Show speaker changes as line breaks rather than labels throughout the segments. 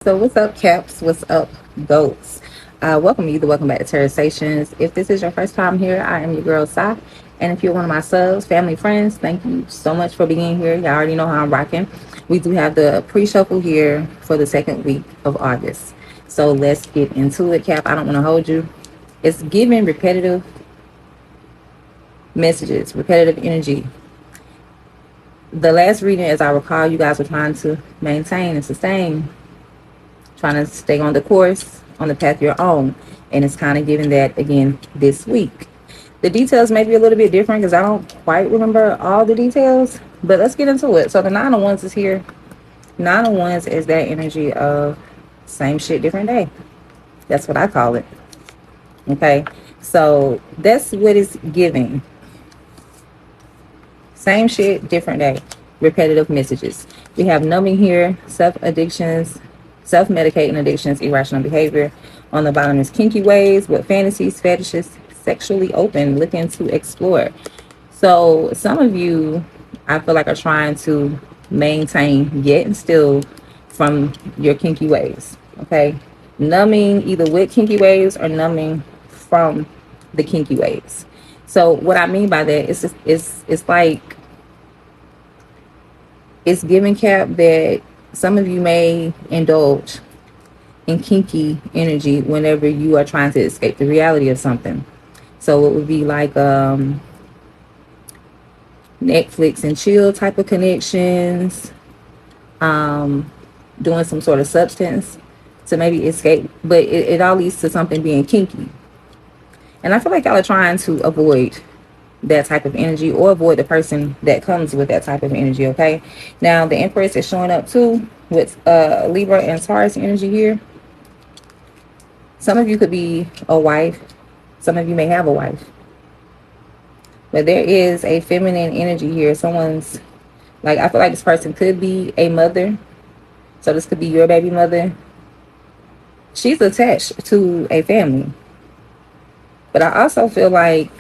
So what's up, Caps? What's up, goats? Welcome back to Terrasations. If this is your first time here, I am your girl Sai. And if you're one of my subs, family, friends, thank you so much for being here. Y'all already know how I'm rocking. We do have the pre-shuffle here for the second week of August. So let's get into it, Cap. I don't want to hold you. It's giving repetitive messages, repetitive energy. The last reading, as I recall, you guys were trying to maintain and sustain, trying to stay on the course, on the path you're on. And it's kind of giving that again this week. The details may be a little bit different because I don't quite remember all the details, but let's get into it. So the Nine of Wands is here. Nine of Wands is that energy of same shit, different day. That's what I call it. Okay, so that's what it's giving. Same shit, different day. Repetitive messages. We have numbing here, self-addictions, self-medicating addictions, irrational behavior. On the bottom is kinky ways, with fantasies, fetishes, sexually open, looking to explore. So some of you, I feel like, are trying to maintain yet and still from your kinky ways. Okay, numbing either with kinky ways or numbing from the kinky ways. So what I mean by that is it's like it's giving, Cap, that some of you may indulge in kinky energy whenever you are trying to escape the reality of something. So it would be like Netflix and chill type of connections, doing some sort of substance to maybe escape, but it all leads to something being kinky. And I feel like y'all are trying to avoid that type of energy or avoid the person that comes with that type of energy. Okay, now the Empress is showing up too with Libra and Taurus energy here. Some of you could be a wife, some of you may have a wife, but there is a feminine energy here. Someone's, like, I feel like this person could be a mother, so this could be your baby mother. She's attached to a family, but I also feel like,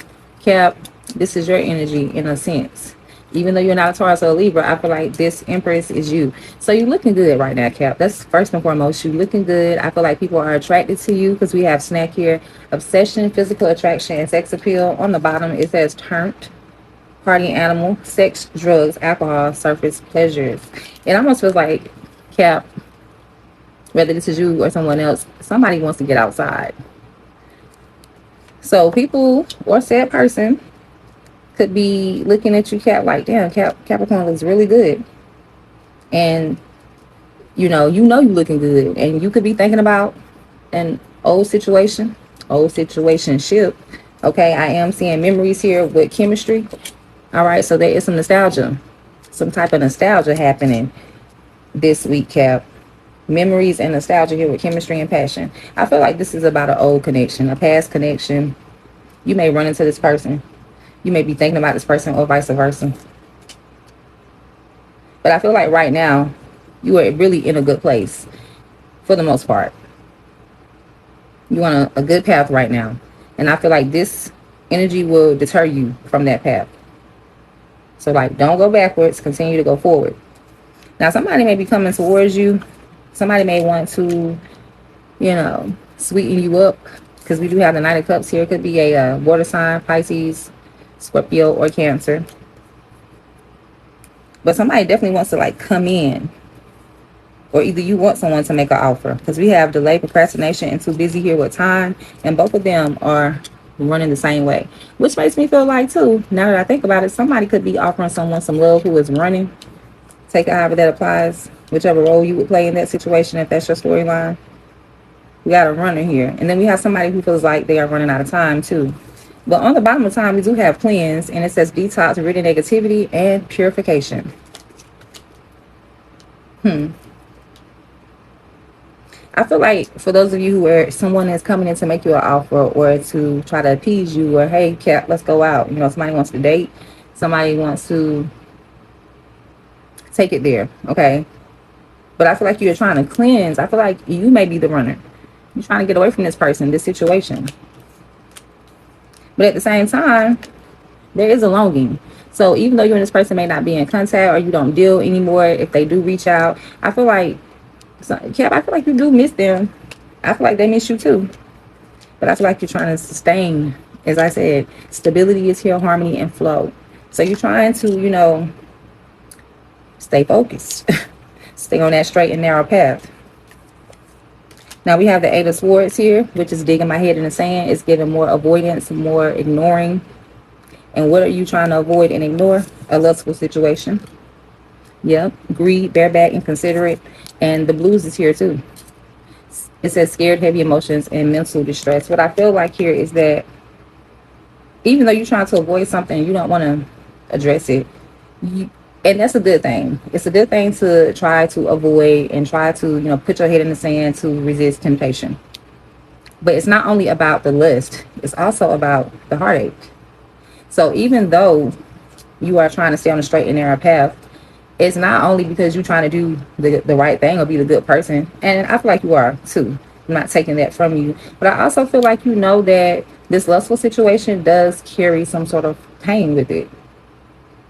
Cap, this is your energy in a sense. Even though you're not a Taurus or a Libra, I feel like this Empress is you. So you're looking good right now, Cap. That's first and foremost. You're looking good. I feel like people are attracted to you because we have snack here. Obsession, physical attraction, and sex appeal. On the bottom, it says turned, party animal, sex, drugs, alcohol, surface pleasures. It almost feels like, Cap, whether this is you or someone else, somebody wants to get outside. So people or said person could be looking at you, Cap, like, damn, Capricorn looks really good. And you know you're looking good. And you could be thinking about an old situation ship. Okay, I am seeing memories here with chemistry. All right, so there is some nostalgia, some type of nostalgia happening this week, Cap. Memories and nostalgia here with chemistry and passion. I feel like this is about an old connection, a past connection. You may run into this person. You may be thinking about this person or vice versa. But I feel like right now, you are really in a good place for the most part. You're on a good path right now. And I feel like this energy will deter you from that path. So, like, don't go backwards. Continue to go forward. Now, somebody may be coming towards you. Somebody may want to, sweeten you up. Because we do have the Knight of Cups here. It could be a water sign, Pisces, Scorpio, or Cancer. But somebody definitely wants to, like, come in. Or either you want someone to make an offer. Because we have delay, procrastination, and too busy here with time. And both of them are running the same way. Which makes me feel like, too, now that I think about it, somebody could be offering someone some love who is running. Take it however that applies. Whichever role you would play in that situation, if that's your storyline. We got a runner here. And then we have somebody who feels like they are running out of time, too. But on the bottom of time, we do have cleanse. And it says detox, rid of negativity, and purification. I feel like for those of you where someone is coming in to make you an offer or to try to appease you, or, hey, Cap, let's go out. Somebody wants to date. Somebody wants to take it there. Okay. But I feel like you're trying to cleanse. I feel like you may be the runner. You're trying to get away from this person, this situation. But at the same time, there is a longing. So even though you and this person may not be in contact or you don't deal anymore, if they do reach out, I feel like So, Cap, I feel like you do miss them. I feel like they miss you too. But I feel like you're trying to sustain, as I said, stability is here, harmony and flow. So you're trying to, stay focused. Stay on that straight and narrow path. Now we have the Eight of Swords here, which is digging my head in the sand. It's giving more avoidance, more ignoring. And what are you trying to avoid and ignore? A lustful situation. Yep. Greed, bareback, inconsiderate. And the blues is here too. It says scared, heavy emotions, and mental distress. What I feel like here is that even though you're trying to avoid something, you don't want to address it. And that's a good thing. It's a good thing to try to avoid and try to, put your head in the sand to resist temptation. But it's not only about the lust, it's also about the heartache. So even though you are trying to stay on a straight and narrow path, it's not only because you're trying to do the right thing or be the good person. And I feel like you are too. I'm not taking that from you. But I also feel like you know that this lustful situation does carry some sort of pain with it.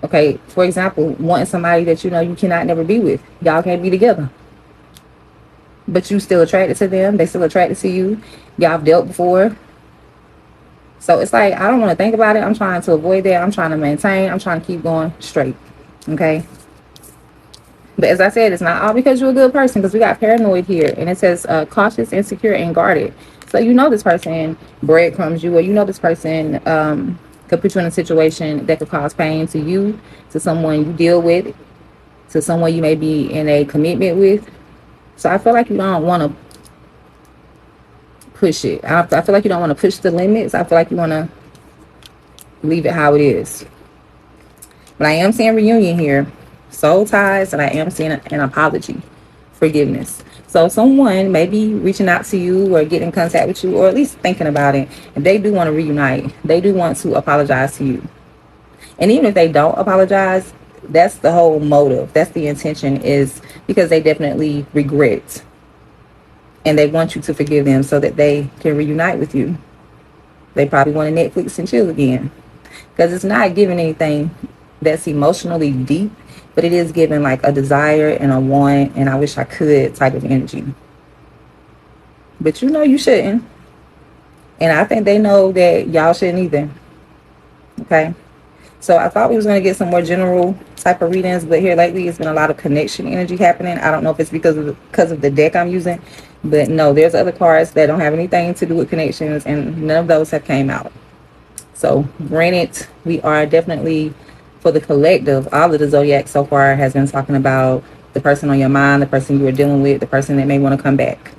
Okay, for example, wanting somebody that you cannot never be with. Y'all can't be together. But you still attracted to them. They still attracted to you. Y'all have dealt before. So it's like, I don't want to think about it. I'm trying to avoid that. I'm trying to maintain. I'm trying to keep going straight. Okay. But as I said, it's not all because you're a good person, because we got paranoid here. And it says cautious, insecure, and guarded. So this person breadcrumbs you, or this person could put you in a situation that could cause pain to you, to someone you deal with, to someone you may be in a commitment with. So I feel like you don't want to push it. I feel like you don't want to push the limits. I feel like you want to leave it how it is. But I am seeing reunion here, soul ties, and I am seeing an apology, forgiveness. So someone may be reaching out to you or getting in contact with you, or at least thinking about it. And they do want to reunite. They do want to apologize to you. And even if they don't apologize, that's the whole motive. That's the intention, is because they definitely regret. And they want you to forgive them so that they can reunite with you. They probably want to Netflix and chill again. Because it's not giving anything that's emotionally deep, but it is giving like a desire and a want and I wish I could type of energy. But you shouldn't. And I think they know that y'all shouldn't either. Okay. So I thought we was going to get some more general type of readings, but here lately it's been a lot of connection energy happening. I don't know if it's because of the deck I'm using, but no, there's other cards that don't have anything to do with connections, and none of those have came out. So granted, we are definitely, for the collective, all of the zodiac so far has been talking about the person on your mind, the person you were dealing with, the person that may want to come back.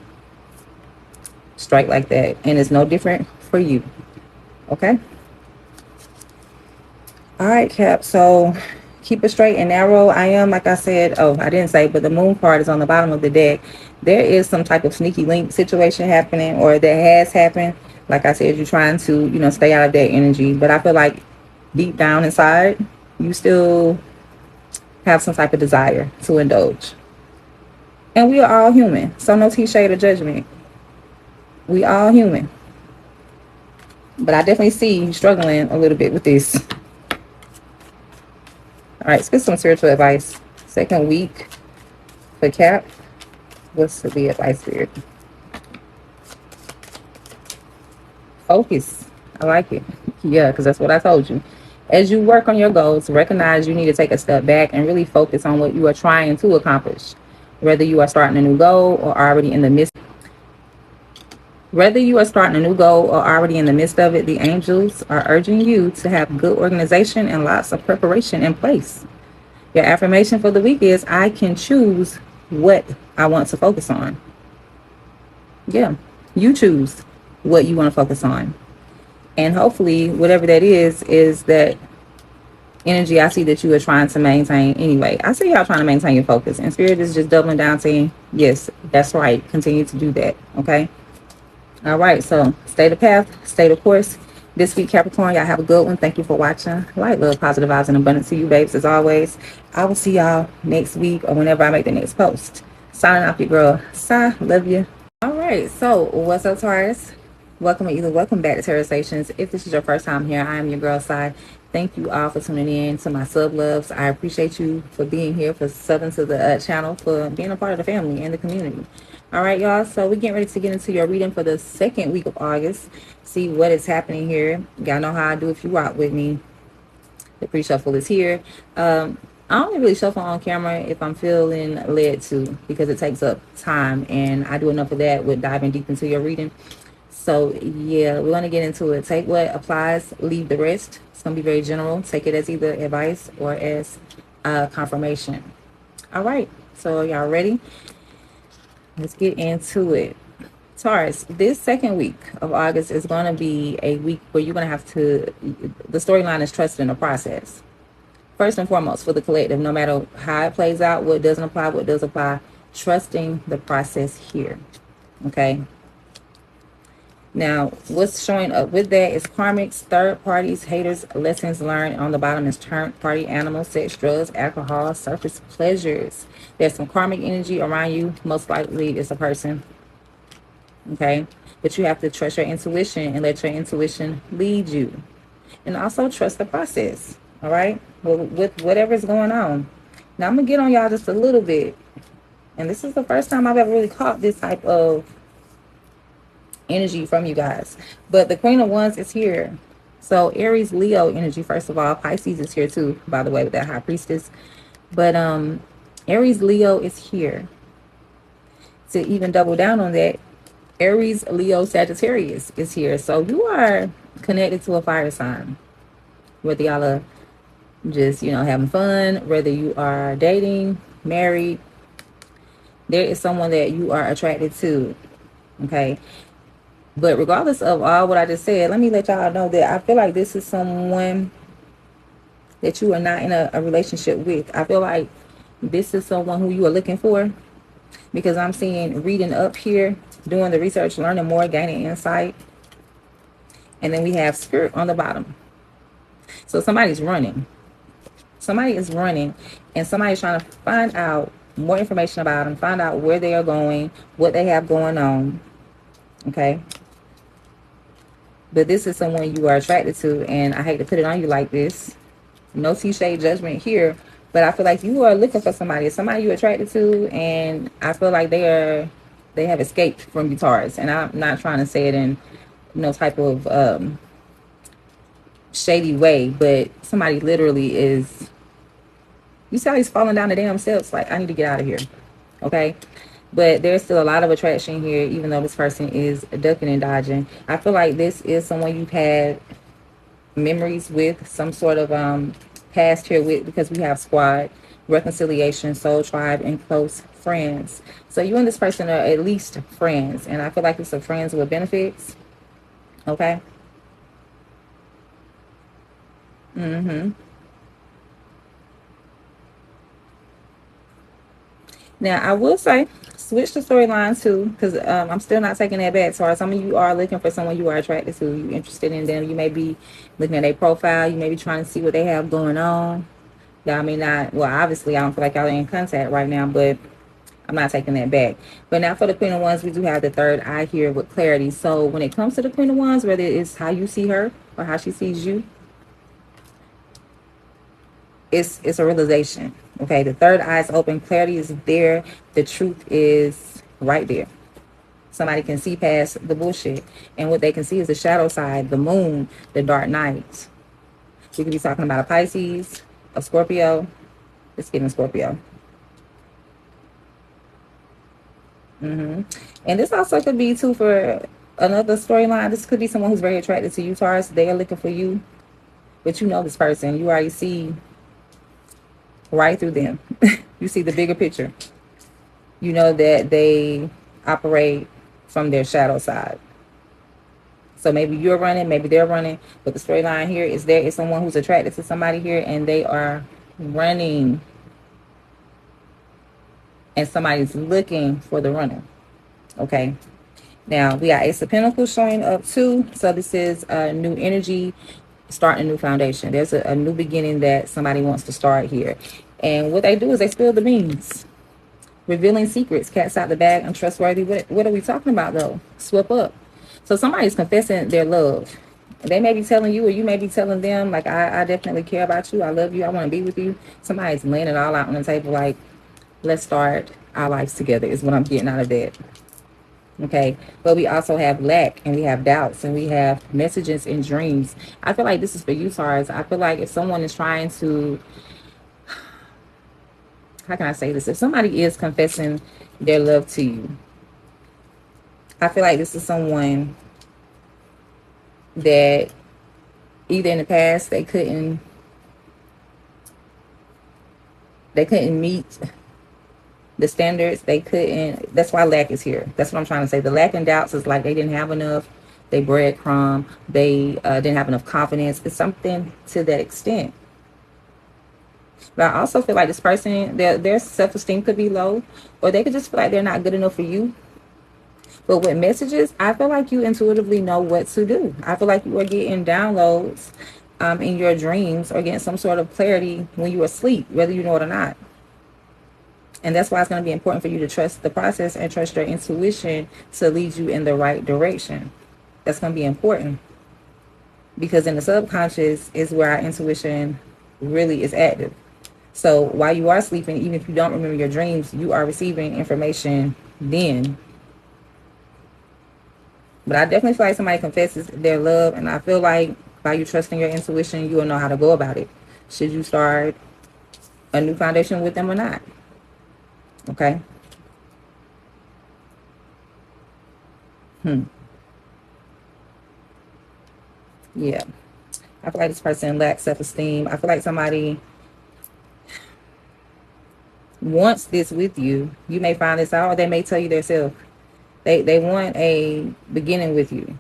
Strike like that. And it's no different for you. Okay? All right, Cap. So keep it straight and narrow. I am, like I said, I didn't say, but the moon card is on the bottom of the deck. There is some type of sneaky link situation happening, or that has happened. Like I said, you're trying to, stay out of that energy. But I feel like deep down inside, you still have some type of desire to indulge. And we are all human. So no shade of judgment. We all human. But I definitely see you struggling a little bit with this. All right, let's get some spiritual advice. Second week for Cap. What's the advice, Spirit? Focus. I like it. Yeah, because that's what I told you. As you work on your goals, recognize you need to take a step back and really focus on what you are trying to accomplish. Whether you are starting a new goal or already in the midst of it, the angels are urging you to have good organization and lots of preparation in place. Your affirmation for the week is, I can choose what I want to focus on. Yeah, you choose what you want to focus on. And hopefully, whatever that is that energy I see that you are trying to maintain anyway. I see y'all trying to maintain your focus. And Spirit is just doubling down saying, yes, that's right. Continue to do that. Okay? All right. So stay the path. Stay the course. This week, Capricorn, y'all have a good one. Thank you for watching. Light, love, positive vibes, and abundance to you, babes, as always. I will see y'all next week or whenever I make the next post. Signing off, your girl, Sai. Love you. All right. So what's up, Taurus? Welcome back to Tarot Stations. If this is your first time here, I am your girl, Sai. Thank you all for tuning in to my sub loves. I appreciate you for being here, for subbing to the channel, for being a part of the family and the community. All right, y'all. So we're getting ready to get into your reading for the second week of August. See what is happening here. Y'all know how I do if you rock with me. The pre-shuffle is here. I only really shuffle on camera if I'm feeling led to, because it takes up time, and I do enough of that with diving deep into your reading. So yeah, we're going to get into it. Take what applies, leave the rest. It's going to be very general. Take it as either advice or as confirmation. All right, so y'all ready? Let's get into it. Taurus, this second week of August is going to be a week where you're going to have to, the storyline is trusting the process. First and foremost, for the collective, no matter how it plays out, what doesn't apply, what does apply, trusting the process here. Okay. Now, what's showing up with that is karmics, third parties, haters, lessons learned. On the bottom is turn party, animals, sex, drugs, alcohol, surface pleasures. There's some karmic energy around you. Most likely it's a person. Okay. But you have to trust your intuition and let your intuition lead you. And also trust the process. All right. Well, with whatever's going on. Now, I'm going to get on y'all just a little bit. And this is the first time I've ever really caught this type of energy from you guys. But the Queen of Wands is here. So Aries, Leo energy, first of all. Pisces is here too, by the way, with that High Priestess. But Aries, Leo is here. To even double down on that, Aries, Leo, Sagittarius is here. So you are connected to a fire sign. Whether y'all are just, having fun, whether you are dating, married, there is someone that you are attracted to. Okay. But regardless of all what I just said, let me let y'all know that I feel like this is someone that you are not in a relationship with. I feel like this is someone who you are looking for, because I'm seeing reading up here, doing the research, learning more, gaining insight. And then we have spirit on the bottom. So somebody's running. Somebody is running, and somebody's trying to find out more information about them, find out where they are going, what they have going on. Okay. But this is someone you are attracted to, and I hate to put it on you like this. No T-shade judgment here, but I feel like you are looking for somebody you're attracted to, and I feel like they have escaped from you, Taurus. And I'm not trying to say it in no type of shady way, but somebody literally is, you see how he's falling down the damn steps, like, I need to get out of here. Okay. But there's still a lot of attraction here, even though this person is ducking and dodging. I feel like this is someone you've had memories with, some sort of past here with, because we have squad, reconciliation, soul tribe, and close friends. So you and this person are at least friends, and I feel like it's a friends with benefits. Okay. Now, I will say, switch the storyline too, because I'm still not taking that back. So some of you are looking for someone you are attracted to, you're interested in them. You may be looking at their profile. You may be trying to see what they have going on. Y'all may not, well, obviously, I don't feel like y'all are in contact right now, but I'm not taking that back. But now for the Queen of Wands, we do have the third eye here with clarity. So when it comes to the Queen of Wands, whether it's how you see her or how she sees you, it's a realization. Okay, the third eye is open, clarity is there, the truth is right there. Somebody can see past the bullshit, and what they can see is the shadow side, the moon, the dark night. We could be talking about a Pisces, a Scorpio. It's giving Scorpio. And this also could be too for another storyline. This could be someone who's very attracted to you, Taurus. They are looking for you, but you know this person. You already see right through them. You see the bigger picture. You know that they operate from their shadow side. So maybe you're running, maybe they're running, but the storyline here is there is someone who's attracted to somebody here, and they are running, and somebody's looking for the runner. Okay. Now we got Ace of Pentacles showing up too. So this is a new energy, starting a new foundation. There's a new beginning that somebody wants to start here. And what they do is they spill the beans. Revealing secrets, cats out the bag, untrustworthy. What are we talking about though? Sweep up. So somebody's confessing their love. They may be telling you, or you may be telling them, like, I definitely care about you. I love you. I want to be with you. Somebody's laying it all out on the table, like, let's start our lives together, is what I'm getting out of that. Okay. But we also have lack, and we have doubts, and we have messages and dreams. I feel like this is for you, Taurus. I feel like if someone is trying to, how can I say this? If somebody is confessing their love to you, I feel like this is someone that either in the past they couldn't meet the standards. They couldn't. That's why lack is here. That's what I'm trying to say. The lack and doubts is like they didn't have enough. They breadcrumb. They didn't have enough confidence. It's something to that extent. But I also feel like this person, their self-esteem could be low, or they could just feel like they're not good enough for you. But with messages, I feel like you intuitively know what to do. I feel like you are getting downloads in your dreams, or getting some sort of clarity when you are asleep, whether you know it or not. And that's why it's going to be important for you to trust the process and trust your intuition to lead you in the right direction. That's going to be important, because in the subconscious is where our intuition really is active. So while you are sleeping, even if you don't remember your dreams, you are receiving information then. But I definitely feel like somebody confesses their love, and I feel like by you trusting your intuition, you will know how to go about it. Should you start a new foundation with them or not? Okay. Yeah. I feel like this person lacks self-esteem. I feel like somebody wants this with you. You may find this out, or they may tell you themselves. They want a beginning with you.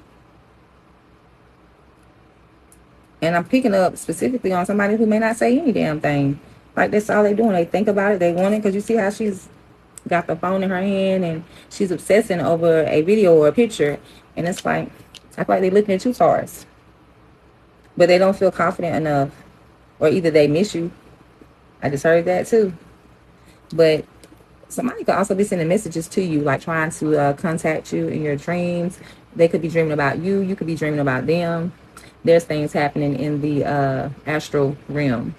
And I'm picking up specifically on somebody who may not say any damn thing. Like, that's all they doing. They think about it. They want it, because you see how she's got the phone in her hand and she's obsessing over a video or a picture. And it's like, I feel like they're looking at you, Taurus. But they don't feel confident enough. Or either they miss you. I just heard that too. But somebody could also be sending messages to you, like trying to contact you in your dreams. They could be dreaming about you. You could be dreaming about them. There's things happening in the astral realm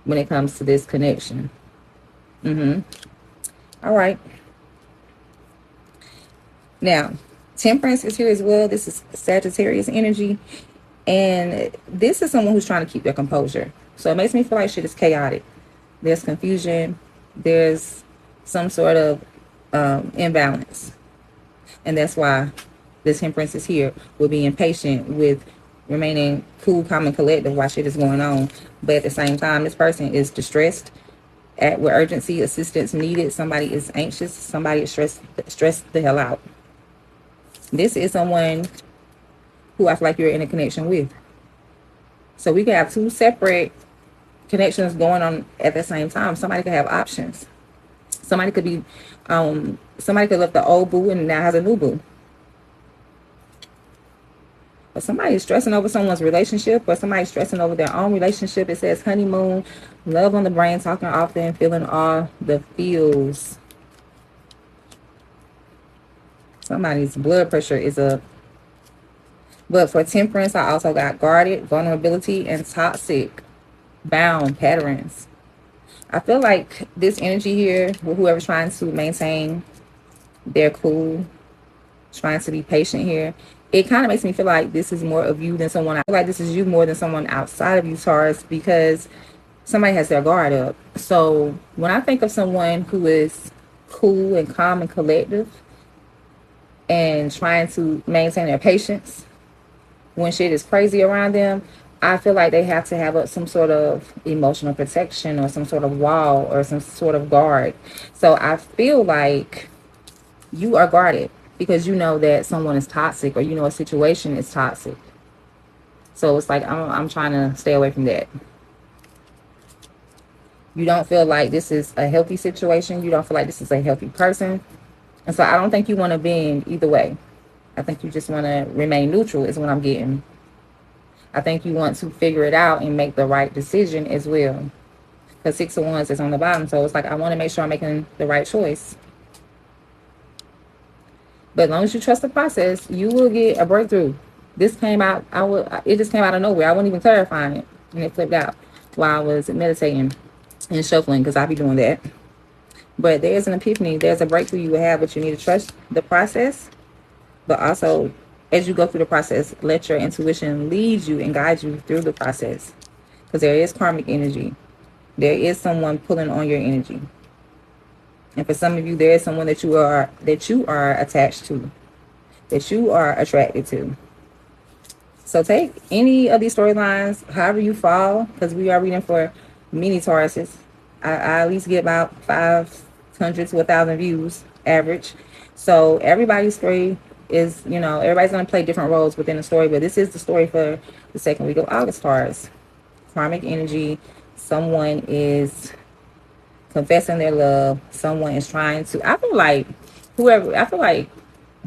when it comes to this connection. All right. Now, Temperance is here as well. This is Sagittarius energy. And this is someone who's trying to keep their composure. So it makes me feel like shit is chaotic. There's confusion. There's some sort of imbalance. And that's why this Temperance is here. We're being patient with remaining cool, calm, and collective while shit is going on. But at the same time, this person is distressed, at with urgency, assistance needed. Somebody is anxious. Somebody is stressed the hell out. This is someone who I feel like you're in a connection with. So we can have two separate connections going on at the same time. Somebody could have options. Somebody could be, somebody could left the old boo and now has a new boo. But somebody is stressing over someone's relationship, or somebody's stressing over their own relationship. It says honeymoon, love on the brain, talking often, feeling all the feels. Somebody's blood pressure is up. But for Temperance, I also got guarded, vulnerability, and toxic, bound patterns. I feel like this energy here, with whoever's trying to maintain their cool, trying to be patient here, it kind of makes me feel like this is more of you than someone. I feel like this is you more than someone outside of you, Taurus, because somebody has their guard up. So when I think of someone who is cool and calm and collective and trying to maintain their patience when shit is crazy around them, I feel like they have to have some sort of emotional protection, or some sort of wall, or some sort of guard. So I feel like you are guarded because you know that someone is toxic, or you know a situation is toxic. So it's like I'm trying to stay away from that. You don't feel like this is a healthy situation. You don't feel like this is a healthy person. And so I don't think you want to bend either way. I think you just want to remain neutral is what I'm getting. I think you want to figure it out and make the right decision as well. Because 6 of Wands is on the bottom. So it's like I want to make sure I'm making the right choice. But as long as you trust the process, you will get a breakthrough. This came out, it just came out of nowhere. I wasn't even clarifying it, and it flipped out while I was meditating and shuffling, because I be doing that. But there's an epiphany, there's a breakthrough you will have, but you need to trust the process. But also, as you go through the process, let your intuition lead you and guide you through the process, because there is karmic energy. There is someone pulling on your energy, and for some of you, there is someone that you are attached to, that you are attracted to. So take any of these storylines, however you fall, because we are reading for mini Tauruses. I at least get about 500 to 1,000 views average. So everybody's story is, everybody's going to play different roles within the story, but this is the story for the second week of August, Taurus. Karmic energy. Someone is confessing their love. Someone is trying to,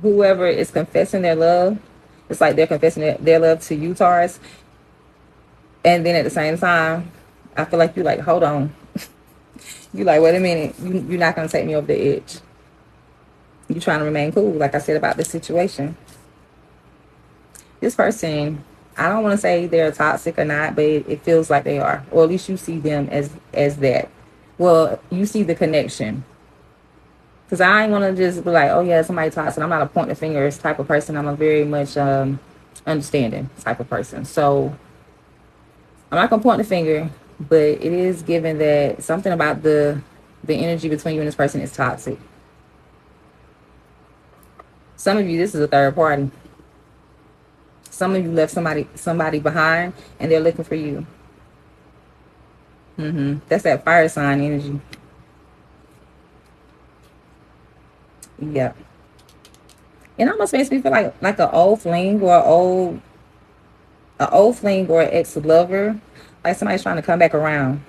whoever is confessing their love, it's like they're confessing their love to you, Taurus. And then at the same time, I feel like you're like, hold on. You're like, wait a minute. You're not going to take me over the edge. You're trying to remain cool, like I said about this situation. This person, I don't want to say they're toxic or not, but it feels like they are. Or at least you see them as that. Well, you see the connection. Because I ain't want to just be like, oh yeah, somebody toxic. I'm not a point the fingers type of person. I'm a very much understanding type of person. So I'm not going to point the finger, but it is given that something about the energy between you and this person is toxic. Some of you, this is a third party. Some of you left somebody behind, and they're looking for you. That's that fire sign energy. Yep. It almost makes me feel like an old fling or an ex-lover. Like somebody's trying to come back around.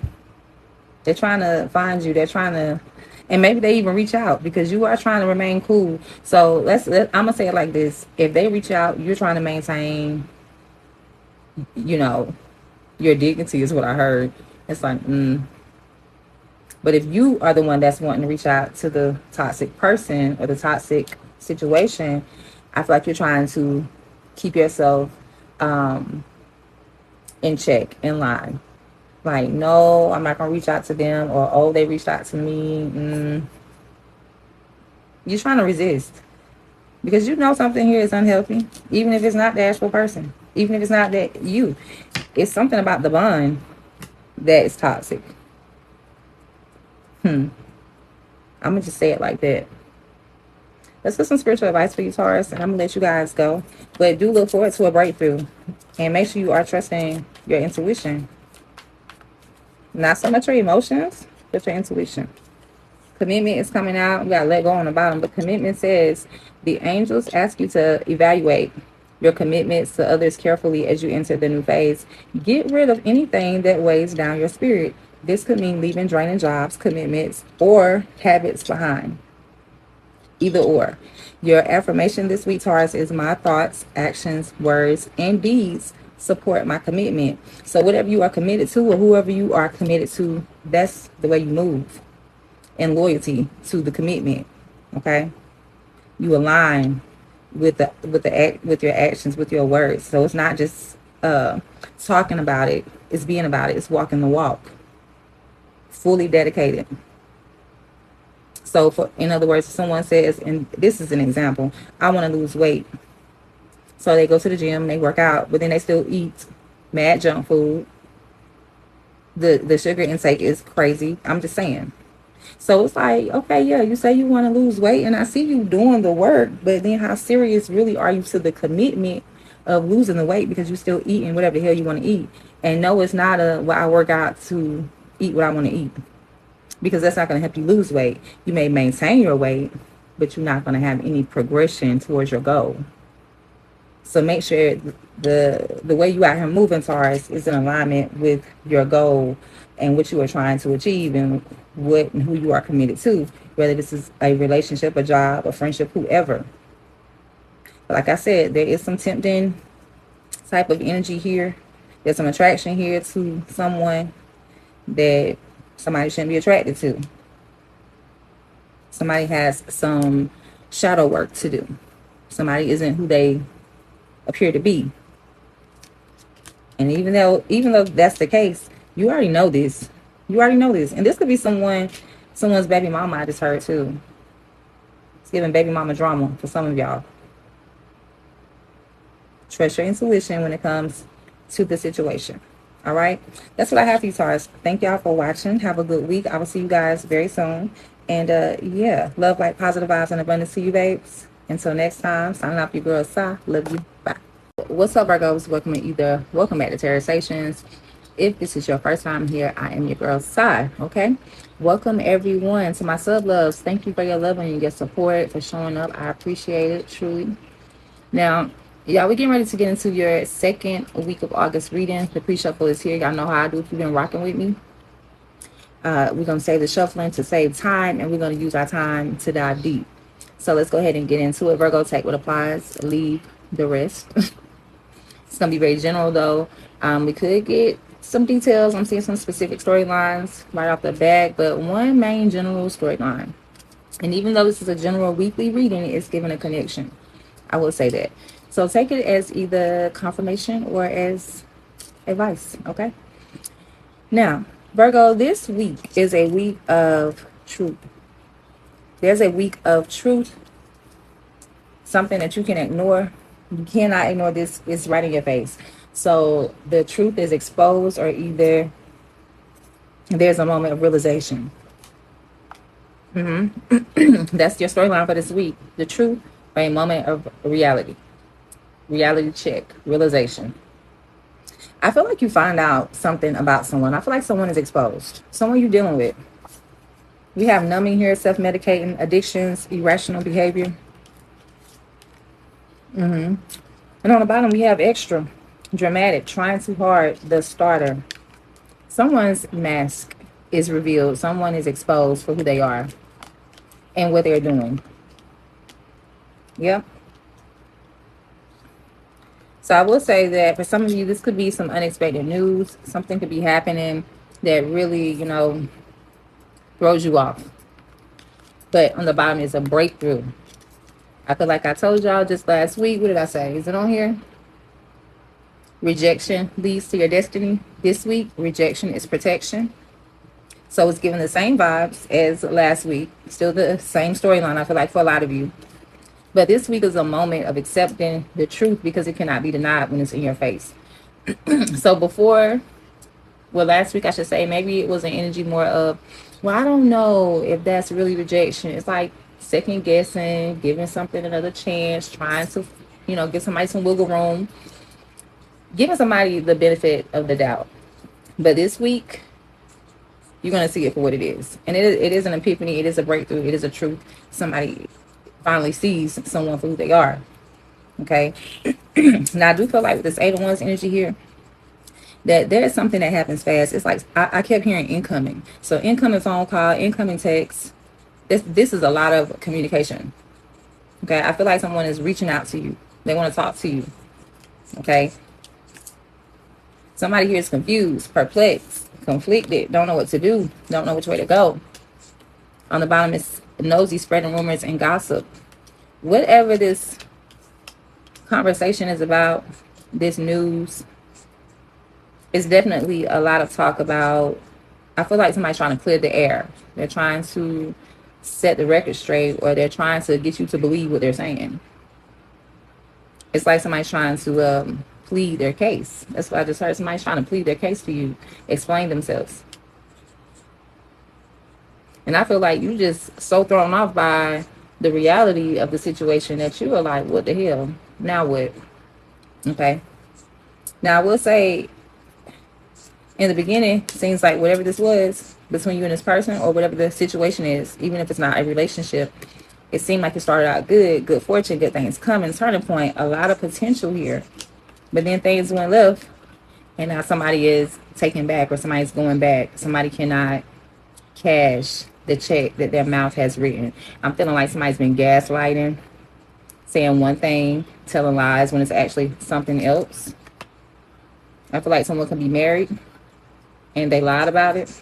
They're trying to find you. They're trying to, and maybe they even reach out because you are trying to remain cool. So I'm gonna say it like this: if they reach out, you're trying to maintain, your dignity is what I heard. It's like, But if you are the one that's wanting to reach out to the toxic person or the toxic situation, I feel like you're trying to keep yourself in check, in line. Like, no, I'm not going to reach out to them, or, oh, they reached out to me. You're trying to resist because something here is unhealthy, even if it's not the actual person, even if it's not that you. It's something about the bond that is toxic. I'm going to just say it like that. Let's get some spiritual advice for you, Taurus, and I'm going to let you guys go. But do look forward to a breakthrough. And make sure you are trusting your intuition. Not so much your emotions, but your intuition. Commitment is coming out. We got to let go on the bottom. But commitment says the angels ask you to evaluate your commitments to others carefully as you enter the new phase. Get rid of anything that weighs down your spirit. This could mean leaving draining jobs, commitments, or habits behind. Either or. Your affirmation this week, Taurus, is my thoughts, actions, words, and deeds support my commitment. So whatever you are committed to or whoever you are committed to, that's the way you move in loyalty to the commitment. Okay? You align with your actions, with your words. So it's not just talking about it, it's being about it, it's walking the walk. Fully dedicated. So in other words, someone says, and this is an example, I want to lose weight. So they go to the gym, they work out, but then they still eat mad junk food. The sugar intake is crazy. I'm just saying. So it's like, okay, yeah, you say you want to lose weight, and I see you doing the work, but then how serious really are you to the commitment of losing the weight, because you're still eating whatever the hell you want to eat? And no, it's not I work out to eat what I want to eat, because that's not going to help you lose weight. You may maintain your weight, but you're not going to have any progression towards your goal. So make sure the way you out here moving, Taurus, is in alignment with your goal and what you are trying to achieve, and what and who you are committed to, whether this is a relationship, a job, a friendship, whoever. But like I said, there is some tempting type of energy here. There's some attraction here to someone that somebody shouldn't be attracted to. Somebody has some shadow work to do. Somebody isn't who they appear to be. And even though that's the case, you already know this. You already know this. And this could be someone's baby mama I just heard too. It's giving baby mama drama for some of y'all. Trust your intuition when it comes to the situation. All right. That's what I have for you, Taurus. Thank y'all for watching. Have a good week. I will see you guys very soon. And yeah, love, light, positive vibes, and abundance to you, babes. Until next time, signing off your girl, Sa. Love you. Bye. What's up, Virgos? Welcome back to Terrasations. If this is your first time here, I am your girl, Sa. Okay. Welcome everyone to my sub loves. Thank you for your love and your support, for showing up. I appreciate it truly. Now, y'all, we're getting ready to get into your second week of August reading. The pre-shuffle is here. Y'all know how I do if you've been rocking with me. We're going to save the shuffling to save time, and we're going to use our time to dive deep. So let's go ahead and get into it. Virgo, take what applies, leave the rest. It's going to be very general, though. We could get some details. I'm seeing some specific storylines right off the bat, but one main general storyline. And even though this is a general weekly reading, it's giving a connection. I will say that. So take it as either confirmation or as advice, okay? Now, Virgo, this week is a week of truth. There's a week of truth, something that you can ignore. You cannot ignore this. It's right in your face. So the truth is exposed, or either there's a moment of realization. That's your storyline for this week. The truth, or a moment of reality. Reality check, realization. I feel like you find out something about someone. I feel like someone is exposed. Someone you're dealing with. We have numbing here, self-medicating, addictions, irrational behavior. And on the bottom, we have extra, dramatic, trying too hard, the starter. Someone's mask is revealed. Someone is exposed for who they are and what they're doing. Yep. So I will say that for some of you, this could be some unexpected news. Something could be happening that really, throws you off. But on the bottom is a breakthrough. I feel like I told y'all just last week. What did I say? Is it on here? Rejection leads to your destiny. This week, rejection is protection. So it's giving the same vibes as last week. Still the same storyline, I feel like, for a lot of you. But this week is a moment of accepting the truth, because it cannot be denied when it's in your face. So last week I should say, maybe it was an energy more of, well, I don't know if that's really rejection. It's like second guessing, giving something another chance, trying to, give somebody some wiggle room, giving somebody the benefit of the doubt. But this week, you're going to see it for what it is. And it is an epiphany. It is a breakthrough. It is a truth. Somebody finally sees someone for who they are. Okay. Now, I do feel like with this 8 of Wands energy here, that there is something that happens fast. It's like I kept hearing incoming. So incoming phone call, incoming text. This is a lot of communication. Okay. I feel like someone is reaching out to you. They want to talk to you. Okay. Somebody here is confused, perplexed, conflicted, don't know what to do, don't know which way to go. On the bottom is nosy, spreading rumors and gossip. Whatever this conversation is about, this news, is definitely a lot of talk about. I feel like somebody's trying to clear the air. They're trying to set the record straight, or they're trying to get you to believe what they're saying. It's like somebody's trying to plead their case. That's what I just heard. Somebody's trying to plead their case to you, explain themselves. And I feel like you just so thrown off by the reality of the situation that you are like, what the hell? Now what? Okay. Now I will say, in the beginning, seems like whatever this was between you and this person, or whatever the situation is, even if it's not a relationship, it seemed like it started out good fortune, good things coming, turning point, a lot of potential here. But then things went left, and now somebody is taking back, or somebody's going back. Somebody cannot cash the check that their mouth has written. I'm feeling like somebody's been gaslighting, saying one thing, telling lies when it's actually something else. I feel like someone can be married and they lied about it.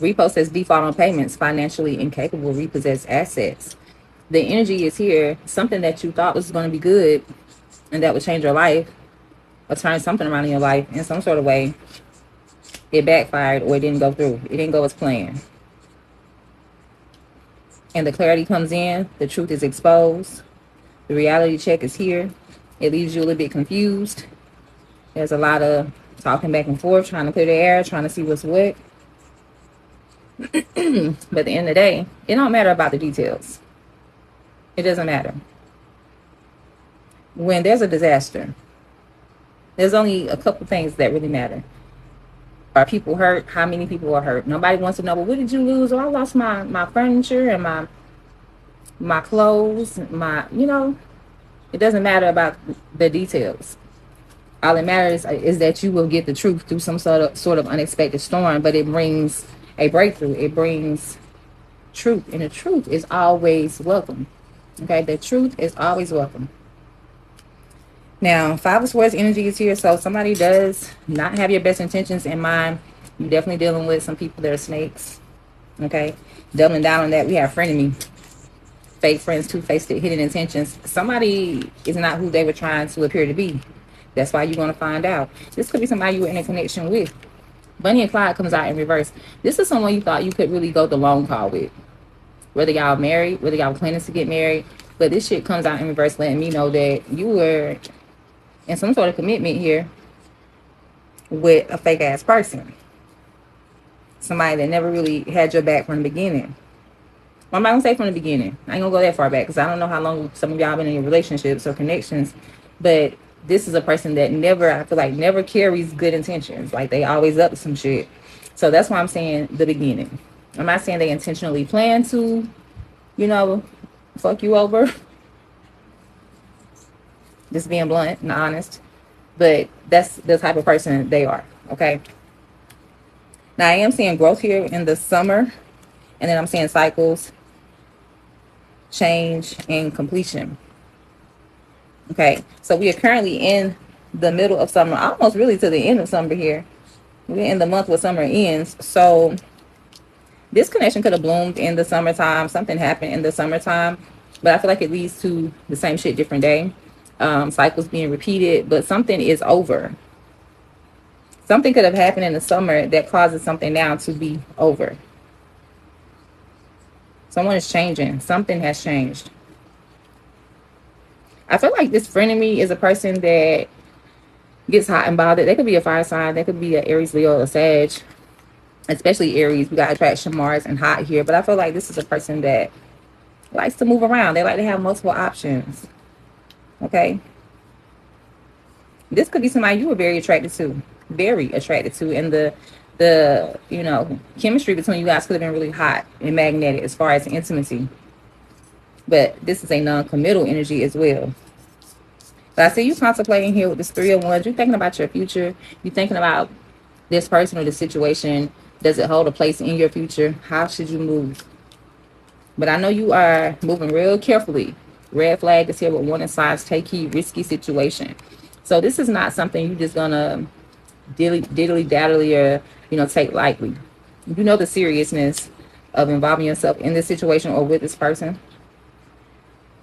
Repo says default on payments, financially incapable, repossessed assets. The energy is here. Something that you thought was going to be good and that would change your life or turn something around in your life in some sort of way, it backfired or it didn't go through. It didn't go as planned. And the clarity comes in, the truth is exposed, the reality check is here. It leaves you a little bit confused. There's a lot of talking back and forth, trying to clear the air, trying to see what's what. But at the end of the day, it don't matter about the details. It doesn't matter. When there's a disaster, there's only a couple things that really matter. Are people hurt? How many people are hurt? Nobody wants to know, well, what did you lose? Oh, I lost my furniture and my clothes, it doesn't matter about the details. All that matters is that you will get the truth through some sort of unexpected storm, but it brings a breakthrough. It brings truth, and the truth is always welcome. Okay, the truth is always welcome. Now, 5 of Swords energy is here, so somebody does not have your best intentions in mind. You're definitely dealing with some people that are snakes. Okay, doubling down on that, we have frenemy, fake friends, two-faced, hidden intentions. Somebody is not who they were trying to appear to be. That's why you're going to find out. This could be somebody you were in a connection with. Bunny and Clyde comes out in reverse. This is someone you thought you could really go the long haul with. Whether y'all married, whether y'all planning to get married. But this shit comes out in reverse, letting me know that you were in some sort of commitment here with a fake ass person. Somebody that never really had your back from the beginning. Well, I'm not going to say from the beginning. I ain't going to go that far back because I don't know how long some of y'all been in your relationships or connections. But this is a person that I feel like never carries good intentions. Like they always up to some shit. So that's why I'm saying the beginning. I'm not saying they intentionally plan to, fuck you over. Just being blunt and honest. But that's the type of person they are. Okay. Now I am seeing growth here in the summer. And then I'm seeing cycles, change, and completion. Okay, so we are currently in the middle of summer, almost really to the end of summer here. We're in the month where summer ends. So this connection could have bloomed in the summertime. Something happened in the summertime, but I feel like it leads to the same shit, different day. Cycles being repeated, but something is over. Something could have happened in the summer that causes something now to be over. Someone is changing. Something has changed. I feel like this frenemy is a person that gets hot and bothered. They could be a fire sign. They could be an Aries, Leo, or Sag. Especially Aries. We got attraction, Mars, and hot here. But I feel like this is a person that likes to move around. They like to have multiple options. Okay? This could be somebody you were very attracted to. Very attracted to. And the chemistry between you guys could have been really hot and magnetic as far as intimacy. But this is a non-committal energy as well. But I see you contemplating here with this 3 of Wands. You're thinking about your future. You're thinking about this person or this situation. Does it hold a place in your future? How should you move? But I know you are moving real carefully. Red flag is here with warning signs. Take heed, risky situation. So this is not something you're just gonna diddly-daddly or take lightly. You know the seriousness of involving yourself in this situation or with this person.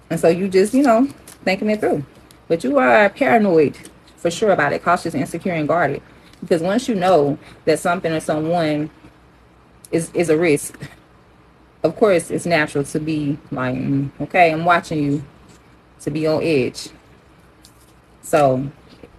And so you just, thinking it through. But you are paranoid for sure about it, cautious, insecure, and guarded. Because once you know that something or someone is a risk, of course, it's natural to be like, okay, I'm watching you, to be on edge. So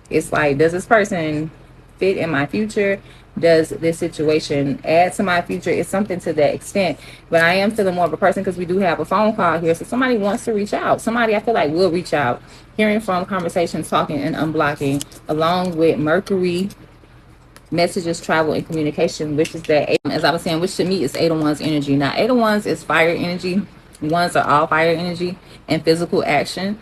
it's like, does this person fit in my future? Does this situation add to my future? It's something to that extent. But I am feeling more of a person because we do have a phone call here. So somebody wants to reach out. Somebody I feel like will reach out. Hearing from conversations, talking, and unblocking, along with Mercury, messages, travel, and communication, which is that, as I was saying, which to me is 8 of Wands energy. Now, 8 of Wands is fire energy. Wands are all fire energy and physical action.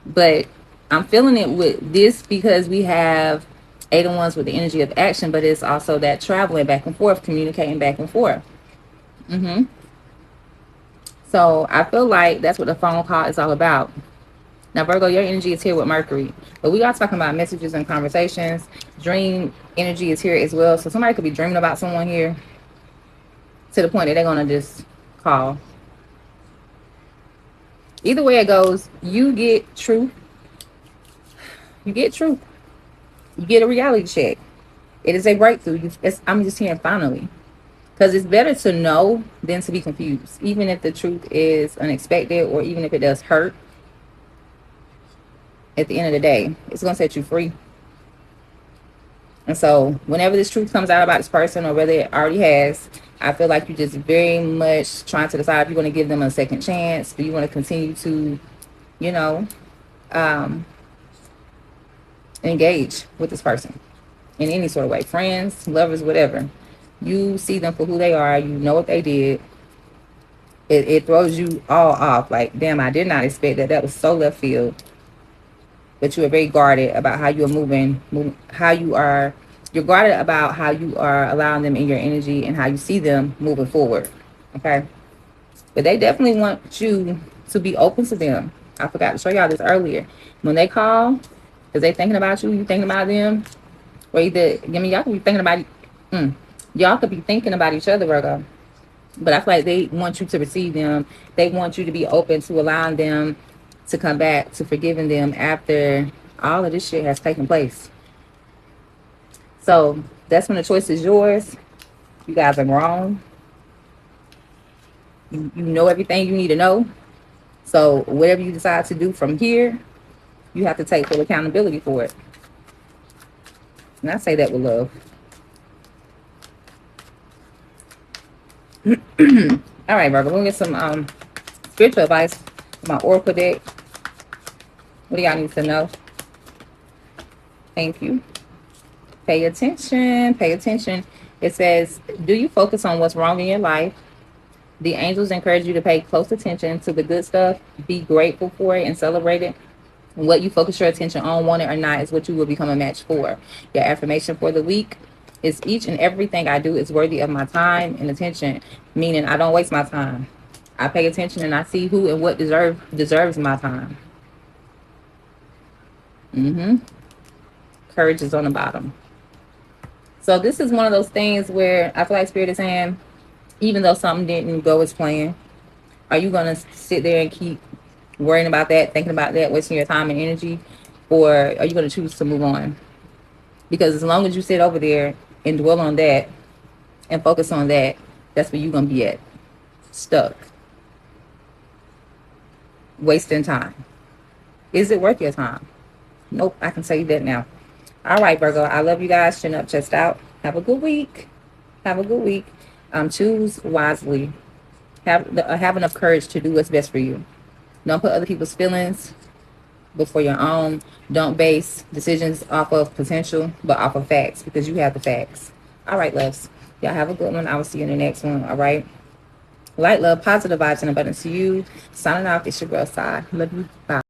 But I'm feeling it with this because we have 8 of Wands with the energy of action, but it's also that traveling back and forth, communicating back and forth. So I feel like that's what the phone call is all about. Now, Virgo, your energy is here with Mercury. But we are talking about messages and conversations. Dream energy is here as well. So somebody could be dreaming about someone here to the point that they're going to just call. Either way it goes, you get truth You get truth. You get a reality check. It is a breakthrough. I'm just hearing finally. Because it's better to know than to be confused. Even if the truth is unexpected or even if it does hurt, at the end of the day, it's going to set you free. And so whenever this truth comes out about this person or whether it already has, I feel like you're just very much trying to decide if you're going to give them a second chance. Do you want to continue to, you know, engage with this person in any sort of way? Friends, lovers, whatever. You see them for who they are. You know what they did. It throws you all off. Like, damn, I did not expect that. That was so left field. But you are very guarded about how you are moving, how you are. You're guarded about how you are allowing them in your energy and how you see them moving forward. Okay. But they definitely want you to be open to them. I forgot to show y'all this earlier. When they call, because they thinking about you, you thinking about them. Or either, I mean, y'all could be thinking about, y'all could be thinking about each other, Virgo. But I feel like they want you to receive them. They want you to be open to allowing them to come back, to forgiving them after all of this shit has taken place. So that's when the choice is yours. You guys are grown. You know everything you need to know. So whatever you decide to do from here, you have to take full accountability for it. And I say that with love. All right, Virgo, we'll get some spiritual advice from my oracle deck. What do y'all need to know? Thank you. Pay attention. Pay attention. It says, do you focus on what's wrong in your life? The angels encourage you to pay close attention to the good stuff. Be grateful for it and celebrate it. What you focus your attention on, want it or not, is what you will become a match for. Your affirmation for the week is, each and everything I do is worthy of my time and attention, meaning I don't waste my time. I pay attention and I see who and what deserves my time. Courage is on the bottom. So this is one of those things where I feel like Spirit is saying, even though something didn't go as planned, are you going to sit there and keep worrying about that, thinking about that, wasting your time and energy? Or are you going to choose to move on? Because as long as you sit over there and dwell on that and focus on that, that's where you're going to be at. Stuck. Wasting time. Is it worth your time? Nope, I can tell you that now. All right, Virgo, I love you guys. Chin up, chest out. Have a good week. Have a good week. Choose wisely. Have enough courage to do what's best for you. Don't put other people's feelings before your own. Don't base decisions off of potential, but off of facts, because you have the facts. All right, loves. Y'all have a good one. I will see you in the next one. All right. Light, love, positive vibes, and abundance to you. Signing off. It's your girl, Sai. Love you. Bye.